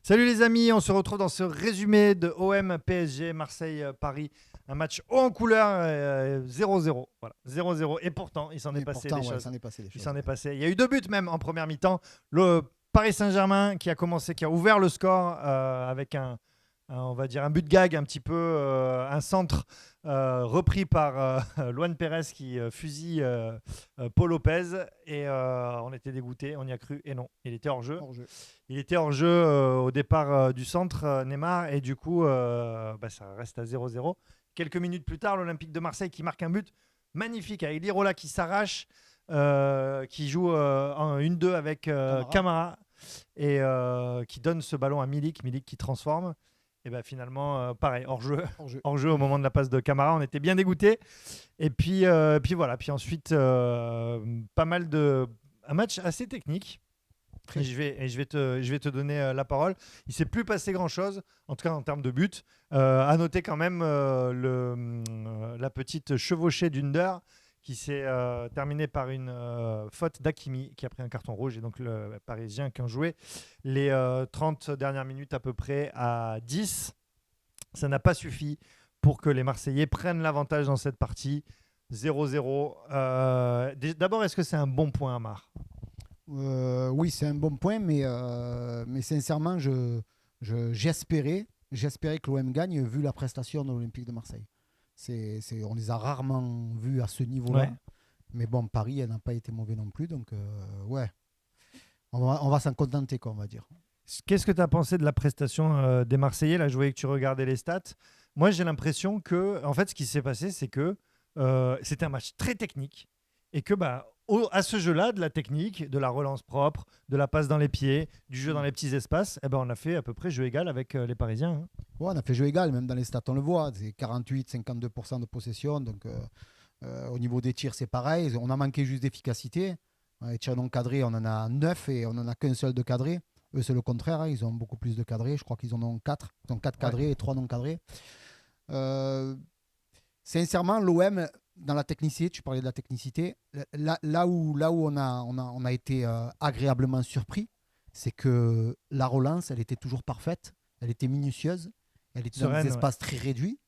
Salut les amis, on se retrouve dans ce résumé de OM PSG Marseille-Paris. Un match haut en couleur, 0-0. Voilà, 0-0. Et pourtant, il s'en est passé des choses. Il s'en est passé. Il y a eu 2 buts même en première mi-temps. Le Paris Saint-Germain qui a ouvert le score avec on va dire un but gag, un petit peu un centre repris par Luan Pérez qui fusille Paul Lopez. Et on était dégoûtés, on y a cru. Et non, il était hors jeu. Il était hors jeu au départ du centre, Neymar. Et du coup, ça reste à 0-0. Quelques minutes plus tard, l'Olympique de Marseille qui marque un but magnifique avec Lirola qui s'arrache, qui joue en 1-2 avec Camara et qui donne ce ballon à Milik qui transforme. Et finalement, pareil, hors jeu au moment de la passe de Camara. On était bien dégoûtés. Et puis voilà. Puis ensuite, un match assez technique. Et je vais te donner la parole. Il ne s'est plus passé grand-chose, en tout cas en termes de but. À noter quand même la petite chevauchée d'Under qui s'est terminée par une faute d'Hakimi qui a pris un carton rouge. Et donc le Parisien qui ont joué les 30 dernières minutes à peu près à 10. Ça n'a pas suffi pour que les Marseillais prennent l'avantage dans cette partie. 0-0. D'abord, est-ce que c'est un bon point, Amar ? Oui, c'est un bon point, mais sincèrement, j'espérais que l'OM gagne vu la prestation de l'Olympique de Marseille. On les a rarement vus à ce niveau-là. Ouais. Mais bon, Paris, elle n'a pas été mauvais non plus. Donc, ouais, on va s'en contenter, quoi, on va dire. Qu'est-ce que tu as pensé de la prestation des Marseillais ? Là, je voyais que tu regardais les stats. Moi, j'ai l'impression que, en fait, ce qui s'est passé, c'est que c'était un match très technique et que, à ce jeu-là, de la technique, de la relance propre, de la passe dans les pieds, du jeu dans les petits espaces, on a fait à peu près jeu égal avec les Parisiens. Hein. Ouais, on a fait jeu égal, même dans les stats, on le voit. C'est 48-52% de possession. Donc, au niveau des tirs, c'est pareil. On a manqué juste d'efficacité. Les tirs non cadrés, on en a 9 et on n'en a qu'un seul de cadré. Eux, c'est le contraire. Hein. Ils ont beaucoup plus de cadrés. Je crois qu'ils en ont 4. Ils ont 4 cadrés et 3 non cadrés. Sincèrement, l'OM, dans la technicité, tu parlais de la technicité, là où on a été agréablement surpris, c'est que la relance, elle était toujours parfaite, elle était minutieuse, elle était dans des espaces très réduits,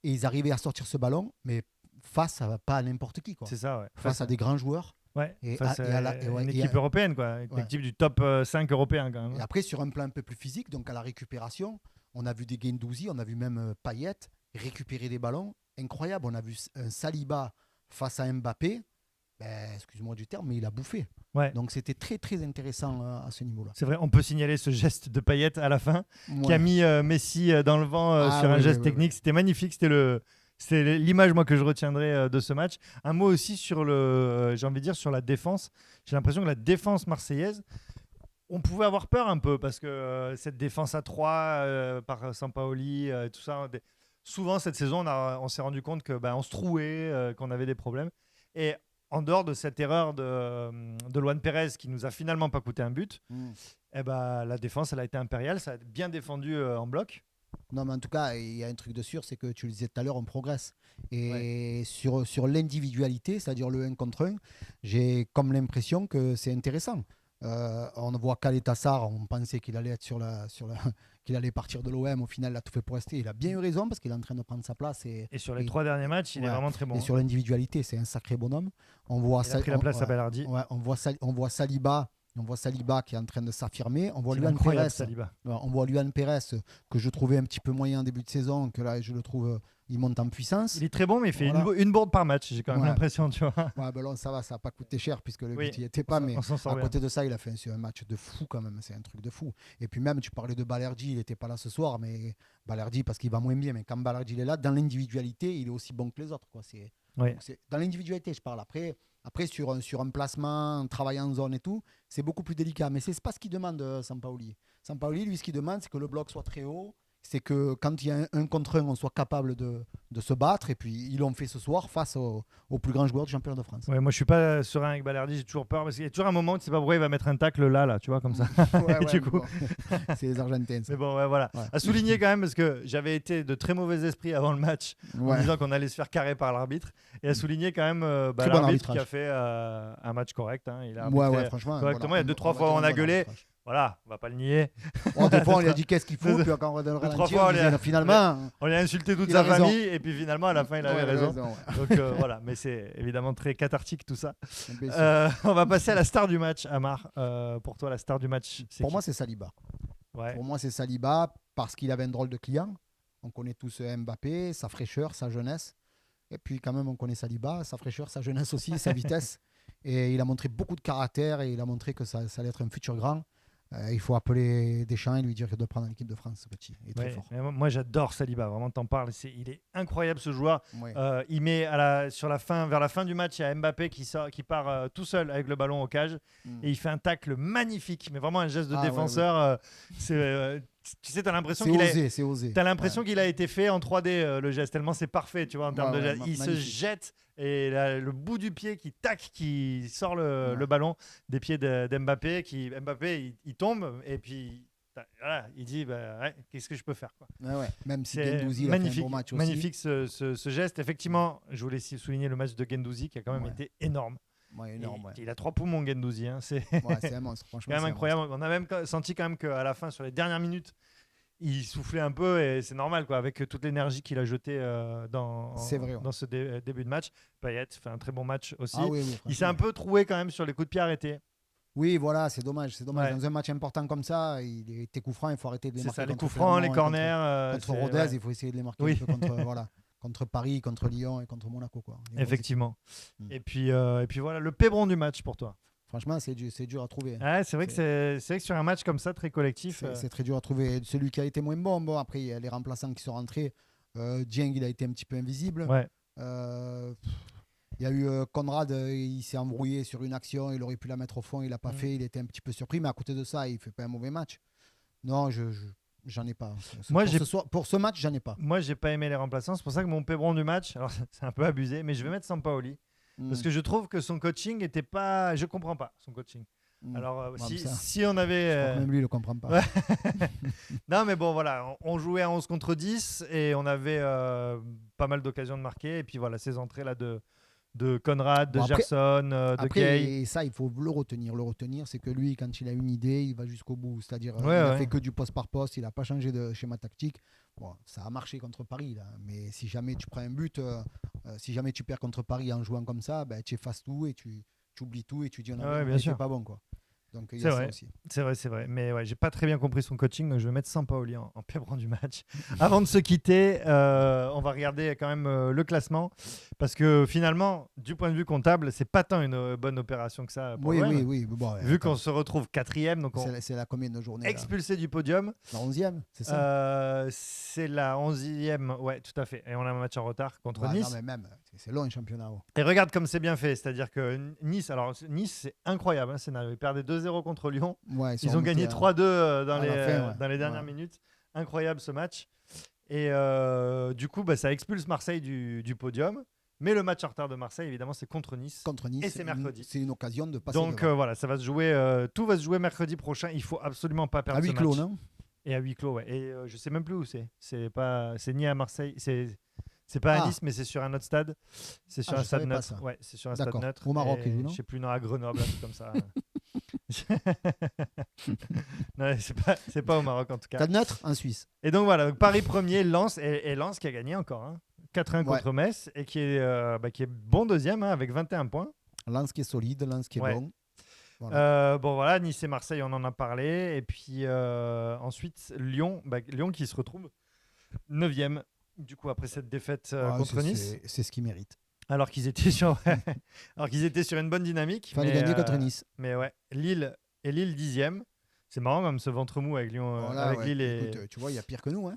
et ils arrivaient à sortir ce ballon, mais face à pas à n'importe qui, quoi. C'est ça, ouais. Face à des grands joueurs. Ouais, face à une équipe européenne, quoi. Une équipe du top 5 européen, quand même. Et après, sur un plan un peu plus physique, donc à la récupération, on a vu des Guendouzi, on a vu même Payet récupérer des ballons. Incroyable, on a vu un Saliba face à Mbappé, excuse-moi du terme, mais il a bouffé. Ouais. Donc c'était très très intéressant à ce niveau-là. C'est vrai, on peut signaler ce geste de Payet à la fin, qui a mis Messi dans le vent sur un geste technique. C'était magnifique, c'était l'image moi que je retiendrai de ce match. Un mot aussi sur j'ai envie de dire sur la défense. J'ai l'impression que la défense marseillaise, on pouvait avoir peur un peu parce que cette défense à 3 par Sampaoli, tout ça. Souvent, cette saison, on s'est rendu compte qu'on se trouait, qu'on avait des problèmes. Et en dehors de cette erreur de Luan Pérez qui nous a finalement pas coûté un but, la défense, elle a été impériale. Ça a bien défendu en bloc. Non, mais en tout cas, il y a un truc de sûr, c'est que tu le disais tout à l'heure, on progresse. Et sur l'individualité, c'est-à-dire le 1 contre 1, j'ai comme l'impression que c'est intéressant. On voit Khaled Tassar, on pensait qu'il allait être qu'il allait partir de l'OM. Au final, il a tout fait pour rester. Il a bien eu raison parce qu'il est en train de prendre sa place. Et sur les 3 derniers matchs, il est vraiment très bon. Et sur l'individualité, c'est un sacré bonhomme. Il a pris la place à Balardi. On voit Saliba. On voit Saliba qui est en train de s'affirmer. On voit Luan Pérez que je trouvais un petit peu moyen en début de saison, que là je le trouve, il monte en puissance. Il est très bon, mais il fait une bourde par match. J'ai quand même l'impression, tu vois. Ouais, ça va, ça n'a pas coûté cher puisque le but n'y était pas. Mais à côté de ça, il a fait un match de fou quand même. C'est un truc de fou. Et puis même, tu parlais de Balerdi, il n'était pas là ce soir, mais Balerdi parce qu'il va moins bien. Mais quand Balerdi il est là, dans l'individualité, il est aussi bon que les autres, quoi. C'est dans l'individualité, je parle. Après sur un placement, un travail en zone et tout, c'est beaucoup plus délicat. Mais c'est pas ce qu'il demande, Sampaoli. Sampaoli, lui, ce qu'il demande, c'est que le bloc soit très haut. C'est que quand il y a un contre un, on soit capable de se battre. Et puis, ils l'ont fait ce soir face au plus grand joueur du championnat de France. Ouais, moi, je suis pas serein avec Balerdi. J'ai toujours peur parce qu'il y a toujours un moment où tu sais pas pourquoi il va mettre un tacle là, tu vois, comme ça. Du coup, c'est les Argentins. Ça. Mais bon, voilà. Ouais. À souligner quand même parce que j'avais été de très mauvais esprit avant le match en disant qu'on allait se faire carrer par l'arbitre. Et à souligner quand même l'arbitre qui a fait un match correct. Hein. Il a arbitré franchement, correctement. Il y a 2-3 fois où on a gueulé. Voilà, on va pas le nier. Bon, des fois, on lui a dit qu'est-ce qu'il faut, puis quand on regarde le ralenti, finalement. On lui a insulté toute sa famille, et puis finalement, à la fin, il avait raison. Donc voilà, mais c'est évidemment très cathartique tout ça. On va passer à la star du match, Amar. Pour toi, la star du match, c'est Pour moi, c'est Saliba. Ouais. Pour moi, c'est Saliba parce qu'il avait un drôle de client. On connaît tous Mbappé, sa fraîcheur, sa jeunesse. Et puis quand même, on connaît Saliba, sa fraîcheur, sa jeunesse aussi, sa vitesse. Et il a montré beaucoup de caractère et il a montré que ça allait être un futur grand. Il faut appeler Deschamps et lui dire de prendre l'équipe de France, ce petit. Il est très fort. Moi, j'adore Saliba. Vraiment, t'en parles. Il est incroyable, ce joueur. Ouais. Il met vers la fin du match, il y a Mbappé qui part tout seul avec le ballon au cage. Et il fait un tacle magnifique. Mais vraiment un geste de défenseur. Tu sais, t'as l'impression qu'il a été fait en 3D, le geste. Tellement c'est parfait, tu vois, en termes de geste. Il se jette. Et là, le bout du pied qui sort le ballon des pieds d'Mbappé. Mbappé, il tombe et puis voilà, il dit qu'est-ce que je peux faire, quoi. Même si Guendouzi a fait un bon match aussi. Magnifique ce geste. Effectivement, je voulais souligner le match de Guendouzi qui a quand même été énorme. Énorme, il a 3 poumons, Guendouzi. Hein. C'est un monstre, franchement. C'est quand même incroyable. On a même senti quand même qu'à la fin, sur les dernières minutes, il soufflait un peu et c'est normal, quoi, avec toute l'énergie qu'il a jetée dans ce début de match. Payet fait un très bon match aussi. Il s'est un peu troué quand même sur les coups de pied arrêtés. Oui, voilà, c'est dommage. Ouais. Dans un match important comme ça, tes coups francs, il faut arrêter de les marquer. C'est ça, les coups francs, les corners. Contre Rodez, il faut essayer de les marquer un peu contre Paris, contre Lyon et contre Monaco, quoi. Effectivement. Et puis voilà, le pébron du match pour toi. Franchement, c'est dur à trouver. C'est vrai que sur un match comme ça, très collectif. C'est très dur à trouver. Celui qui a été moins bon, après, il y a les remplaçants qui sont rentrés. Dieng, il a été un petit peu invisible. Ouais. Il y a eu Conrad, il s'est embrouillé sur une action, il aurait pu la mettre au fond, il l'a pas fait, il était un petit peu surpris, mais à côté de ça, il fait pas un mauvais match. Non, j'en ai pas. Pour ce match, j'en ai pas. Moi, j'ai pas aimé les remplaçants, c'est pour ça que mon pébron du match, alors c'est un peu abusé, mais je vais mettre Sampaoli. Parce que je trouve que son coaching était pas. Je comprends pas son coaching. Alors, si on avait. Je crois que même lui, il le comprend pas. Non, mais bon, voilà. On jouait à 11 contre 10 et on avait pas mal d'occasions de marquer. Et puis voilà, ces entrées là de Conrad, de Gerson, de Gay. Et ça, il faut le retenir. Le retenir, c'est que lui, quand il a une idée, il va jusqu'au bout. C'est-à-dire, il a fait que du poste par poste, il n'a pas changé de schéma tactique. Bon, ça a marché contre Paris, là. Mais si jamais tu prends un but, si jamais tu perds contre Paris en jouant comme ça, tu effaces tout et tu oublies tout et tu dis c'est pas bon, quoi. Donc il y a ça aussi. C'est vrai. Mais ouais, j'ai pas très bien compris son coaching, donc je vais mettre Sampaoli en pébron du match. Avant de se quitter, on va regarder quand même le classement, parce que finalement, du point de vue comptable, c'est pas tant une bonne opération que ça. Pour oui. Bon, vu qu'on se retrouve 4e, donc c'est la combien de journées expulsé du podium. La 11e, c'est ça. C'est la 11e, ouais, tout à fait. Et on a un match en retard contre Nice. Non, mais même, c'est long un championnat. Et regarde comme c'est bien fait, c'est-à-dire que Nice, c'est incroyable, hein, scénario. Ils perdaient 2-0 contre Lyon. Ils ont gagné 3-2 dans les dernières minutes. Incroyable ce match. Et du coup, ça expulse Marseille du podium. Mais le match en retard de Marseille, évidemment, c'est contre Nice. Et c'est mercredi. C'est une occasion de passer. Donc voilà, ça va se jouer. Tout va se jouer mercredi prochain. Il faut absolument pas perdre ce match. À huis clos, non ? Et à huis clos, ouais. Et je sais même plus où c'est. C'est ni à Marseille. C'est pas à Nice, mais c'est sur un autre stade. C'est sur un stade neutre. Ouais, c'est sur un stade neutre. Au Maroc, non ? Je sais plus, non, à Grenoble, un truc comme ça. Non, c'est pas au Maroc en tout cas. Stade neutre en Suisse. Et donc voilà, Paris premier, Lens et Lens qui a gagné encore. Hein. 4-1 contre Metz et qui est bon deuxième, hein, avec 21 points. Lens qui est solide, Lens qui est bon. Voilà. Bon voilà, Nice et Marseille, on en a parlé. Et puis ensuite Lyon qui se retrouve 9e. Du coup, après cette défaite contre Nice. C'est ce qu'ils méritent. Alors qu'ils étaient sur une bonne dynamique. Il fallait gagner contre Nice. Mais ouais, Lille 10e. C'est marrant comme ce ventre mou avec Lyon. Lille et... Écoute, tu vois, il y a pire que nous. Hein.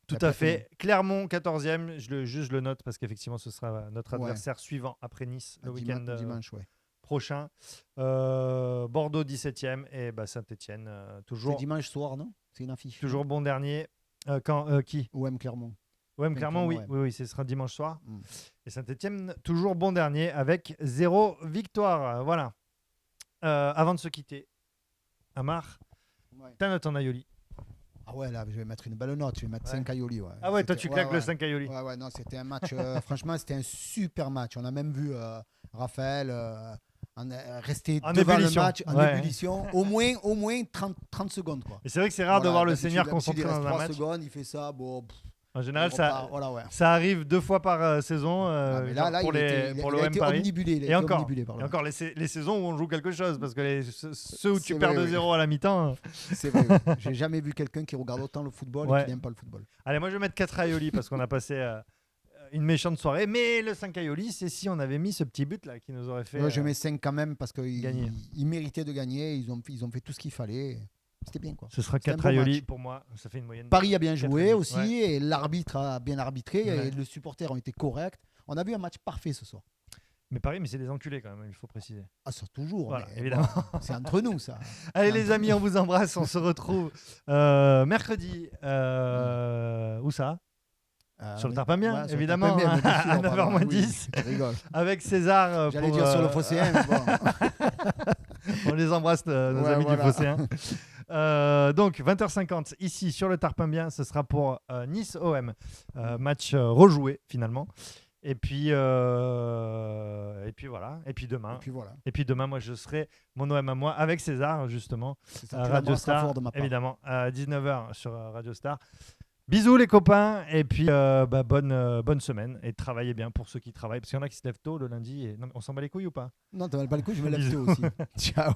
Tout à fait. Clermont 14e. Je le note parce qu'effectivement, ce sera notre adversaire suivant après Nice le week-end dimanche, prochain. Bordeaux 17e et Saint-Etienne toujours. C'est dimanche soir, non ? C'est une affiche. Toujours bon dernier. Qui ? OM Clermont. OM Clermont, oui, ce sera dimanche soir. Et Saint-Etienne, toujours bon dernier avec 0 victoire. Voilà. Avant de se quitter, Amar, ta note en Aioli. Ah ouais, là, je vais mettre une belle note. Je vais mettre 5 Aioli. Ouais. Ah ouais, toi, tu claques le 5 Aioli. Ouais, non, c'était un match. Franchement, c'était un super match. On a même vu Raphaël rester devant le match en ébullition, au moins 30 secondes. Quoi. Et c'est vrai que c'est rare de voir le Seigneur concentré dans un match. 3 secondes, il fait ça, bon... En général, ça arrive 2 fois par saison pour l'OM Paris. Et encore les saisons où on joue quelque chose, parce que ceux où tu perds 2-0 à la mi-temps... C'est vrai, j'ai jamais vu quelqu'un qui regarde autant le football et qui n'aime pas le football. Allez, moi je vais mettre 4 Aioli parce qu'on a passé une méchante soirée, mais le 5 Aioli, c'est si on avait mis ce petit but là qui nous aurait fait je mets 5 quand même parce qu'ils méritaient de gagner, ils ont fait tout ce qu'il fallait. C'était bien quoi. Ce sera 4 Aioli pour moi, ça fait une moyenne. Paris a bien joué aussi et l'arbitre a bien arbitré et les supporters ont été corrects. On a vu un match parfait ce soir. Mais Paris, mais c'est des enculés quand même, il faut préciser. Ah ça toujours, voilà, évidemment. Bon, c'est entre nous ça. Allez les amis, on vous embrasse, on se retrouve mercredi. Où ça sur le Tarpin-Bien, évidemment, à 9h moins 10, avec César. J'allais dire sur le Phocéen, mais bon. On les embrasse, nos amis du Phocéen. Donc 20h50 ici sur le Tarpin-Bien, ce sera pour Nice OM, match rejoué finalement. Et puis voilà. Et puis demain, moi je serai mon OM à moi avec César justement, Radio Star, évidemment, à 19h sur Radio Star. Bisous les copains et puis bonne semaine et travaillez bien pour ceux qui travaillent parce qu'il y en a qui se lèvent tôt le lundi et... Non, on s'en bat les couilles ou pas? Non, t'en bats pas les couilles, je me lève tôt aussi. Ciao.